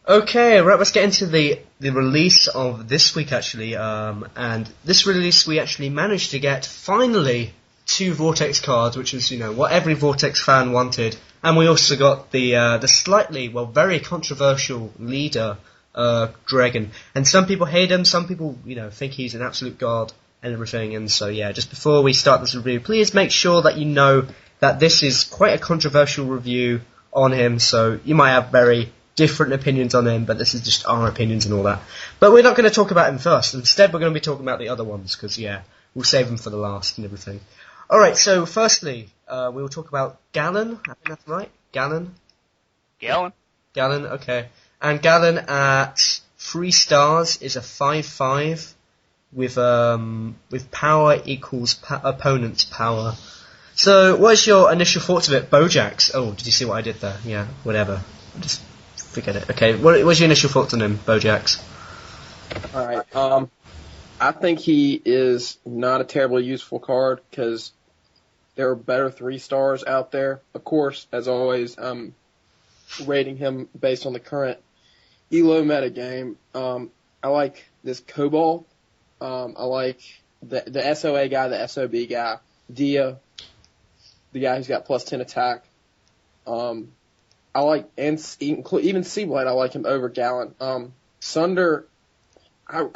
Okay, right, let's get into the release of this week, actually. And this release, we actually managed to get, finally, 2 Vortex cards, which is, what every Vortex fan wanted. And we also got the slightly, very controversial leader, Dragon. And some people hate him, some people, think he's an absolute god and everything. And so, yeah, just before we start this review, please make sure that you know that this is quite a controversial review on him, so you might have very different opinions on him, but this is just our opinions and all that. But we're not going to talk about him first. Instead, we're going to be talking about the other ones, because, we'll save them for the last and everything. Alright, so firstly, we will talk about Gallon. I think that's right. Gallon? Gallon, okay. And Gallon at 3 stars is a 5/5 with power equals opponent's power. So, what's your initial thoughts of it, Bojax? Oh, did you see what I did there? Yeah, whatever. Just forget it. Okay, what's your initial thoughts on him, Bojax? Alright, I think he is not a terribly useful card, because there are better 3 stars out there. Of course, as always, I'm rating him based on the current ELO metagame. I like this Cobalt. I like the SOA guy, the SOB guy, Dia, the guy who's got plus 10 attack. I like, and even Seablade, I like him over Gallon. Sunder, I've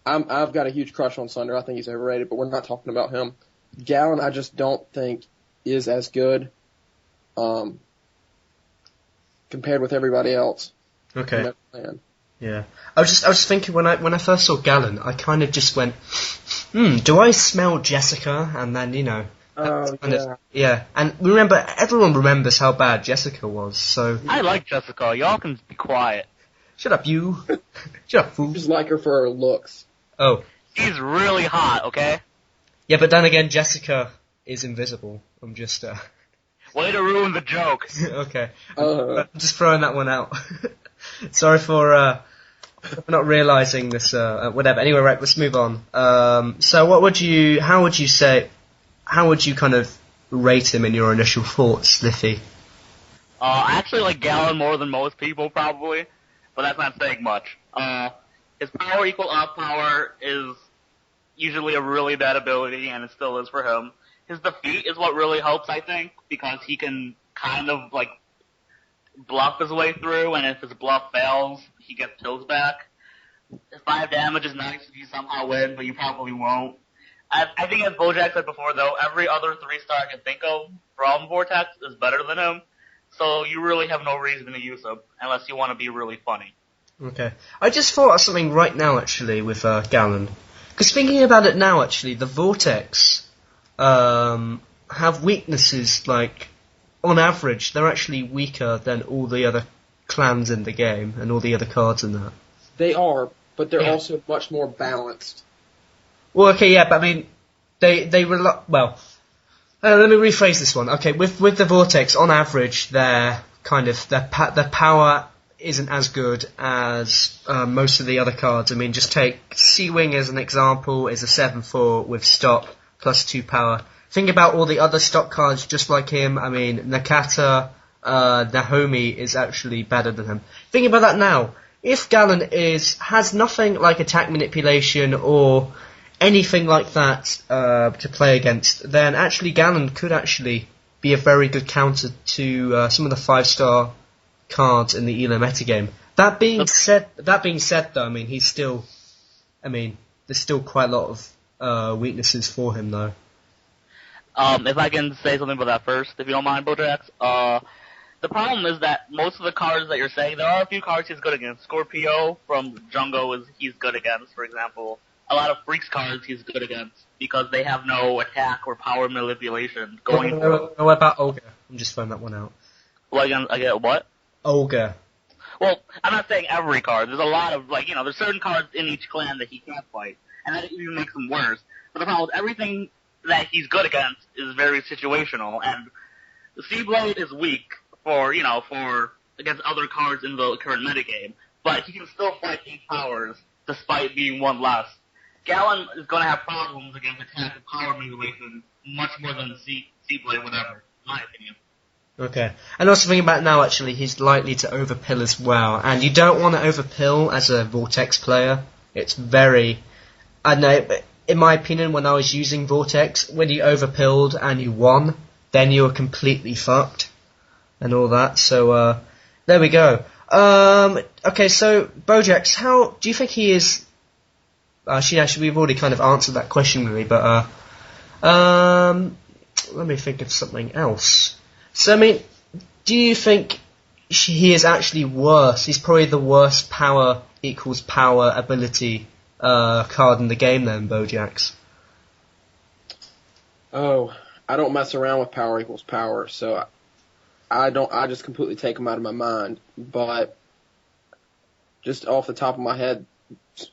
got a huge crush on Sunder. I think he's overrated, but we're not talking about him. Gallon, I just don't think is as good, compared with everybody else. Okay. Yeah. I was thinking when I first saw Gallon, I kind of just went, do I smell Jessica? And then, yeah. And everyone remembers how bad Jessica was, so. I like Jessica. Y'all can be quiet. Shut up, you. Shut up, fool. Just like her for her looks. Oh. She's really hot, okay? Yeah, but then again, Jessica is invisible. I'm just, Way to ruin the joke. Okay. I'm just throwing that one out. Sorry for not realising this, whatever. Anyway, right, let's move on. So how would you kind of rate him in your initial thoughts, Slify? I actually like Gallon more than most people, probably, but that's not saying much. His power equal off power is usually a really bad ability, and it still is for him. His defeat is what really helps, I think, because he can kind of, bluff his way through, and if his bluff fails, he gets kills back. 5 damage is nice if you somehow win, but you probably won't. I think, as Bojack said before, though, every other 3-star I can think of from Vortex is better than him, so you really have no reason to use him, unless you want to be really funny. Okay. I just thought of something right now, actually, with Gallon. Because thinking about it now, actually, the Vortex have weaknesses, on average, they're actually weaker than all the other clans in the game, and all the other cards in that. They are, but they're also much more balanced. Well, okay, yeah, but I mean, they rely. Well, let me rephrase this one. Okay, with the Vortex, on average, their power isn't as good as most of the other cards. I mean, just take Sea-Wing as an example. Is a 7/4 with stop plus 2 power. Think about all the other stock cards just like him. I mean, Nakata, Nahomi is actually better than him. Think about that now. If Gallon has nothing like attack manipulation or anything like that to play against, then actually Gallon could actually be a very good counter to some of the 5-star cards in the ELO metagame. That being said, though, I mean, there's still quite a lot of weaknesses for him, though. If I can say something about that first, if you don't mind, Bojax. The problem is that most of the cards that you're saying, there are a few cards he's good against. Scorpio from Jungo he's good against, for example. A lot of Freaks cards he's good against, because they have no attack or power manipulation going through. What about Olga? I'm just throwing that one out. Well, again, what? Olga. Well, I'm not saying every card. There's a lot of, there's certain cards in each clan that he can't fight, and that even makes them worse. But the problem is everything that he's good against is very situational, and the Seablade is weak for against other cards in the current metagame, but he can still fight 8 powers despite being 1 less. Gallon is going to have problems against attack and power manipulation much more than Seablade would ever, in my opinion. Okay. And also thinking about now, actually, he's likely to overpill as well. And you don't want to overpill as a Vortex player. It's very... I don't know, but in my opinion, when I was using Vortex, when you overpilled and you won, then you were completely fucked. And all that. So, there we go. Okay, so, Bojax, how do you think he is... Actually, we've already kind of answered that question, really, but, let me think of something else. So, I mean, do you think he is actually worse? He's probably the worst power equals power ability card in the game then, Bojax. Oh, I don't mess around with power equals power, so I just completely take him out of my mind. But just off the top of my head,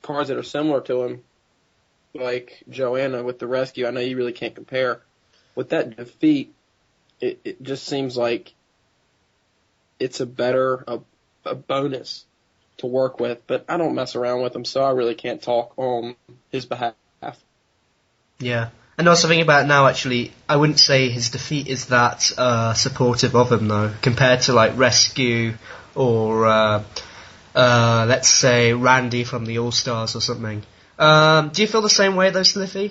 cards that are similar to him, like Joanna with the rescue, I know you really can't compare. With that defeat, it just seems like it's a bonus to work with, but I don't mess around with him, so I really can't talk on his behalf. Yeah. And also thinking about it now, actually, I wouldn't say his defeat is that supportive of him, though, compared to, like, Rescue or, let's say, Randy from the All-Stars or something. Do you feel the same way, though, Slify?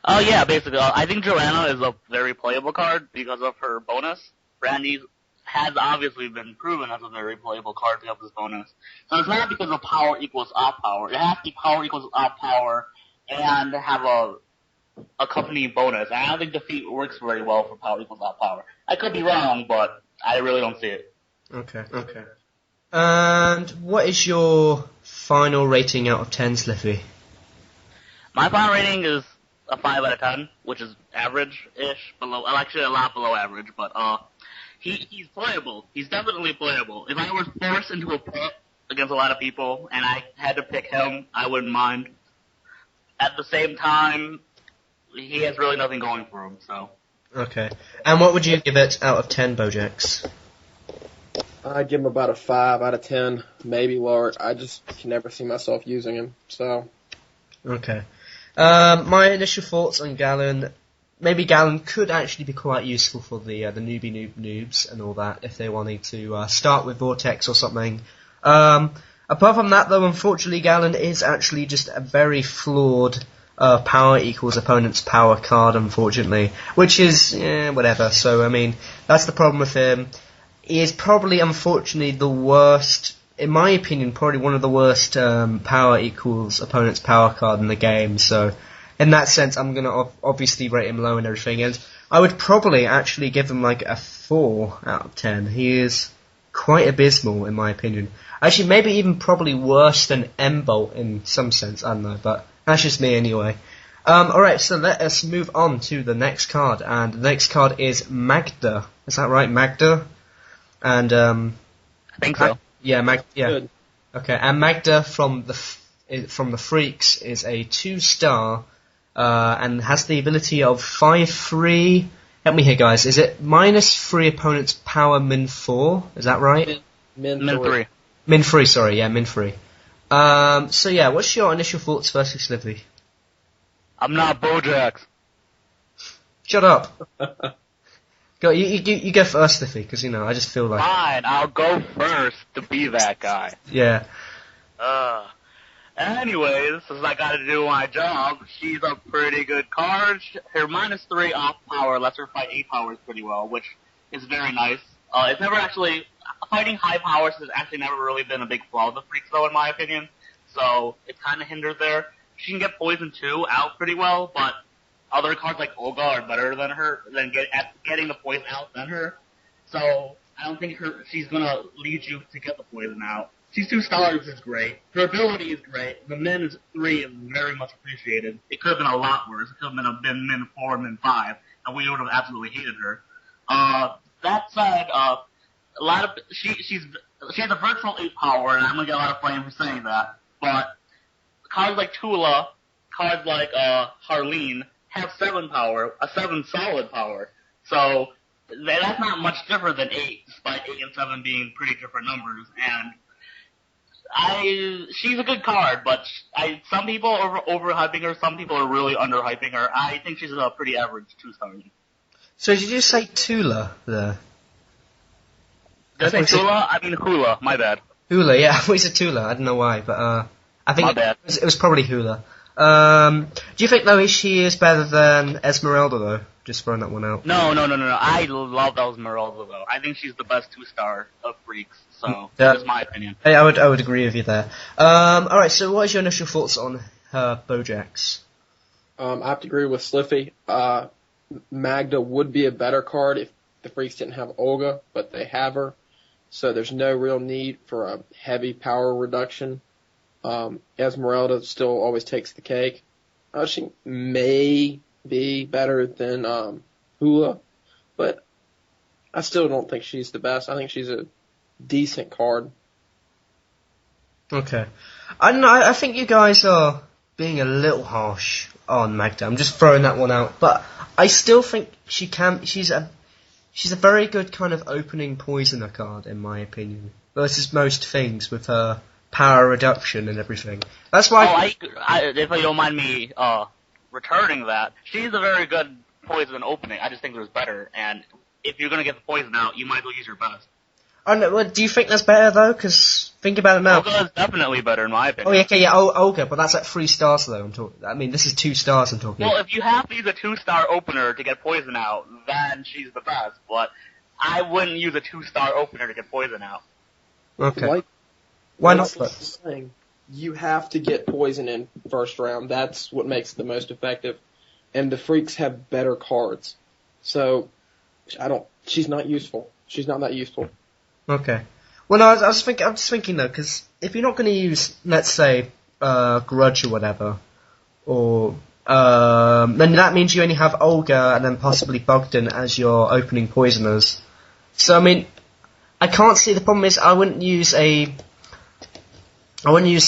Yeah, basically. I think Joanna is a very playable card because of her bonus. Randy has obviously been proven as a very playable card because of his bonus. So it's not because of power equals off power. It has to be power equals off power and have a accompanying bonus. And I don't think defeat works very well for power equals off power. I could be wrong, but I really don't see it. Okay. And what is your final rating out of 10, Slify? My final rating is a 5 out of 10, which is average-ish, actually a lot below average, but he's playable. He's definitely playable. If I was forced into a pit against a lot of people and I had to pick him, I wouldn't mind. At the same time, he has really nothing going for him, so. Okay. And what would you give it out of 10, Bojax? I'd give him about a 5 out of 10, maybe lower. I just can never see myself using him, so. Okay. My initial thoughts on Gallon, maybe Gallon could actually be quite useful for the newbie noobs and all that, if they wanted to start with Vortex or something. Apart from that, though, unfortunately, Gallon is actually just a very flawed power equals opponent's power card, unfortunately, which is, whatever. So, I mean, that's the problem with him. He is probably, unfortunately, the worst, in my opinion, probably one of the worst power equals opponent's power card in the game. So, in that sense, I'm going to obviously rate him low and everything. And I would probably actually give him like a 4 out of 10. He is quite abysmal, in my opinion. Actually, maybe even probably worse than M-Bolt in some sense. I don't know, but that's just me anyway. Alright, so let us move on to the next card. And the next card is Magda. Is that right, Magda? And I think so. Yeah, yeah. Good. Okay, and Magda from the Freaks is a 2-star and has the ability of 5/3. Help me here, guys. Is it -3 opponent's power min 4? Is that right? Min 3. Min 3. Sorry, yeah, min 3. So yeah, what's your initial thoughts first, Slivy? I'm not Bojax. Shut up. Go, you go first, Slify, because, I just feel like... Fine, I'll go first to be that guy. Yeah. Anyways, since I gotta do my job, she's a pretty good card. Her -3 off power lets her fight 8 powers pretty well, which is very nice. It's never actually... Fighting high powers has actually never really been a big flaw of the Freaks, though, in my opinion. So, it kind of hinders there. She can get Poison 2 out pretty well, but... Other cards like Olga are better than her, getting the poison out than her. So, I don't think she's gonna lead you to get the poison out. She's 2 stars, is great. Her ability is great. The min is 3 is very much appreciated. It could have been a lot worse. It could have been min 4, min 5, and we would have absolutely hated her. That said, she has a virtual 8 power, and I'm gonna get a lot of flame for saying that. But cards like Tula, cards like Harleen, have 7 power, a 7 solid power. So that's not much different than 8, despite 8 and 7 being pretty different numbers. And she's a good card, but some people are overhyping her, some people are really underhyping her. I think she's a pretty average 2-star. So did you say Tula there? Did I say Tula? I mean Hula. My bad. Hula, yeah, I thought you said Tula. I don't know why, but I think My bad. it was probably Hula. Do you think though she is better than Esmeralda though? Just throwing that one out. No. I love Esmeralda though. I think she's the best 2-star of freaks. So Yeah. that's my opinion. Hey, I would agree with you there. Alright, so what is your initial thoughts on her Bojax? I have to agree with Slify. Magda would be a better card if the freaks didn't have Olga, but they have her. So there's no real need for a heavy power reduction. Esmeralda still always takes the cake. She may be better than Hula, but I still don't think she's the best. I think she's a decent card. Okay. I don't know, I think you guys are being a little harsh on Magda. I'm just throwing that one out. But I still think she's a very good kind of opening poisoner card, in my opinion. Versus most things with her power reduction and everything. That's why if you don't mind me returning that, she's a very good poison opening. I just think there's better, and if you're gonna get the poison out, you might as well use your best. Oh no, well, do you think that's better though? Because think about it now. Olga is definitely better in my opinion. Oh yeah, okay, yeah, Olga, but that's at 3 stars though. I mean, this is 2 stars I'm talking. Well, if you have to use a 2-star opener to get poison out, then she's the best. But I wouldn't use a 2-star opener to get poison out. Okay. Why not? Saying, you have to get poison in first round. That's what makes it the most effective. And the freaks have better cards. So, she's not useful. She's not that useful. Okay. Well, no, I'm just thinking though, because if you're not going to use, let's say, Grudge or whatever, or then that means you only have Olga and then possibly Bogdan as your opening poisoners. So I mean, I can't see the problem is I wouldn't use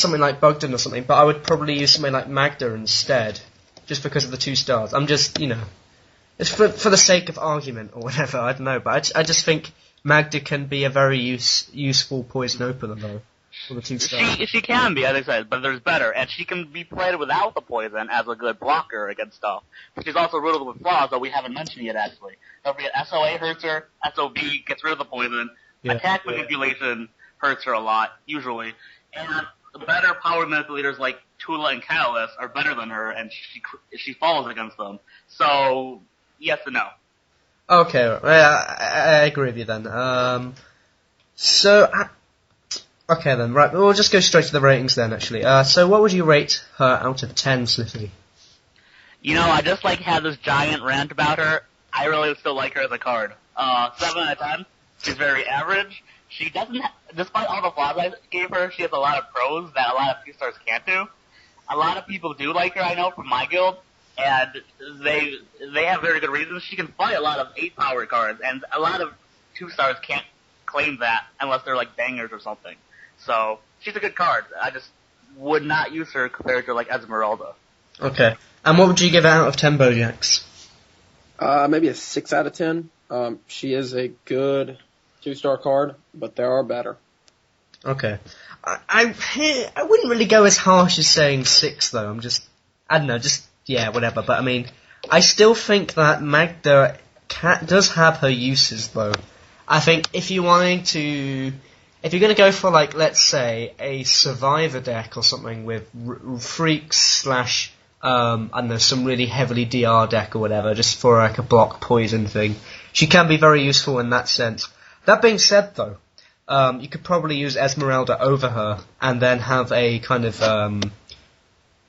something like Bogdan or something, but I would probably use something like Magda instead, just because of the 2 stars. I'm just, it's for the sake of argument or whatever. I don't know, but I just think Magda can be a very useful poison opener though. For the 2 stars. She can be, as I said, but there's better, and she can be played without the poison as a good blocker against stuff. She's also riddled with flaws that we haven't mentioned yet, actually. Don't forget, SOA hurts her, SOB gets rid of the poison, attack manipulation hurts her a lot, usually, and the better power manipulators like Tula and Catalyst are better than her, and she falls against them. So, yes and no. Okay, I agree with you then. Okay then, right, we'll just go straight to the ratings then, actually. So what would you rate her out of 10, Slify? I just had this giant rant about her. I really still like her as a card. 7 out of 10. She's very average. She doesn't, despite all the flaws I gave her, she has a lot of pros that a lot of 2-stars can't do. A lot of people do like her, I know, from my guild, and they have very good reasons. She can fight a lot of 8-power cards, and a lot of 2-stars can't claim that unless they're bangers or something. So, she's a good card. I just would not use her compared to Esmeralda. Okay. And what would you give out of 10 Bojax? Maybe a 6 out of 10. She is a good 2-star card, but there are better. Okay. I wouldn't really go as harsh as saying 6 though. I don't know, whatever. But I mean, I still think that Magda does have her uses though. I think if you're going to go for let's say a Survivor deck or something with freaks / I don't know, some really heavily DR deck or whatever, just for a block poison thing, she can be very useful in that sense. That being said though, you could probably use Esmeralda over her and then have a kind of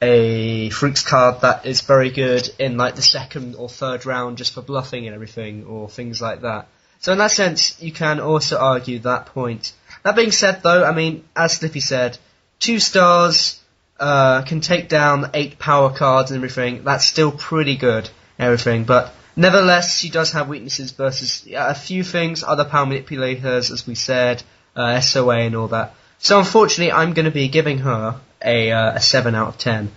a freaks card that is very good in the 2nd or 3rd round just for bluffing and everything, or things like that. So in that sense, you can also argue that point. That being said though, I mean, as Slify said, 2 stars can take down 8 power cards and everything. That's still pretty good, everything. But nevertheless, she does have weaknesses versus a few things, other power manipulators, as we said, SOA and all that. So unfortunately, I'm going to be giving her a 7 out of 10.